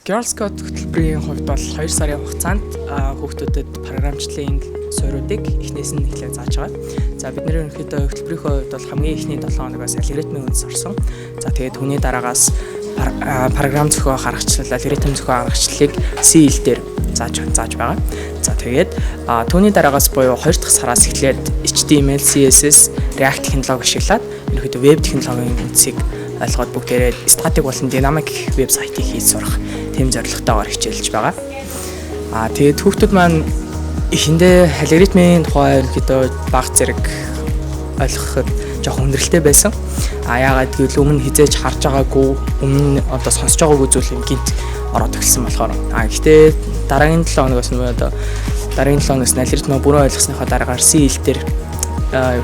Girl Scout хөтөлбөрийн хувьд бол 2 сарын хугацаанд хүүхдүүдэд програмчлалын суурьуудыг эхнээс нь эхлээд зааж байгаа. За бид нэр ерөнхийдөө хөтөлбөрийнхөө хувьд бол хамгийн эхний 7 хоногоос алгоритмын үндэс орсон. За тэгээд түүний дараагаас програм зохиох аргачлал, алгоритм зохиох аргачлалыг C хэлээр зааж байгаа. За тэгээд түүний дараагаас буюу 2 дахь сараас эхлээд HTML, CSS, React технологи ашиглаад ерөнхийдөө веб технологийн үндсийг ойлгоод бүгдээрээ статик болон динамик вебсайтыг хийж сурах тэм зорилготойгоор хичээлж байгаа. Тэгээд хүүхдүүд маань эхэндээ алгоритмын тухай ерөнхийдөө баг зэрэг ойлгоход жоохон хүндрэлтэй байсан. Яагаад гэвэл өмнө хизээж харж байгаагүй, өмнө одоо сонсож байгаагүй зүйл гинт ороод эхэлсэн болохоор. Гэхдээ дараагийн 7 хоногоос нь алгоритмыг бүрэн ойлгосныхоо дараагаар C хэлээр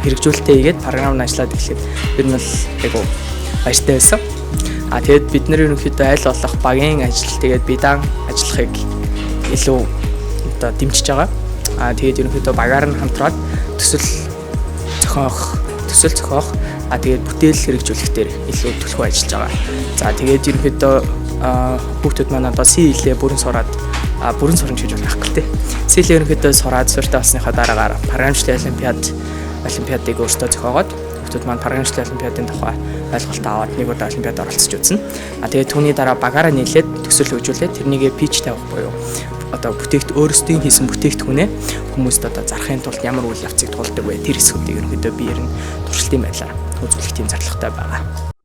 хэрэгжүүлэлтээ хийгээд програм нь ажиллаад эхлэхэд ер нь л айгу баяртай байсан. Тэгээд бид нэр ерөнхийдөө аль болох багийн ажил тэгээд биедан ажиллахыг илүү одоо дэмжиж байгаа. Тэгээд ерөнхийдөө багаар нь хамтраад төсөл зохиох, тэгээд бүтээл хэрэгжүүлэх дээр илүү төлөвлөгөө ажиллаж байгаа. За тэгээд ерөнхийдөө хүүхдүүд маань одоо C хэлээ бүрэн сураад бүрэн сурамж гэж байхгүй тий. C хэлээ ерөнхийдөө сураад суртаа болсныхаа дараагаар програмчлалын олимпиадыг өөрсдөө зохиогоод хүүхдүүд маань програмчлалын олимпиадын тухай ойлголт аваад нэг удаа олимпиад оролцож үзнэ. Тэгээд түүний дараа багаараа нийлээд төсөл хөгжүүлээд тэрнийгээ pitch тавих буюу одоо өөрсдийн хийсэн бүтээгдэхүүнээ хүмүүст одоо зарахын тулд ямар үйл явцыг туулдаг вэ? Тэр хэсгүүдийг ерөнхийдөө биеэр нь туршилтын байдлаар үзүүлэх тийм зорилготой байгаа.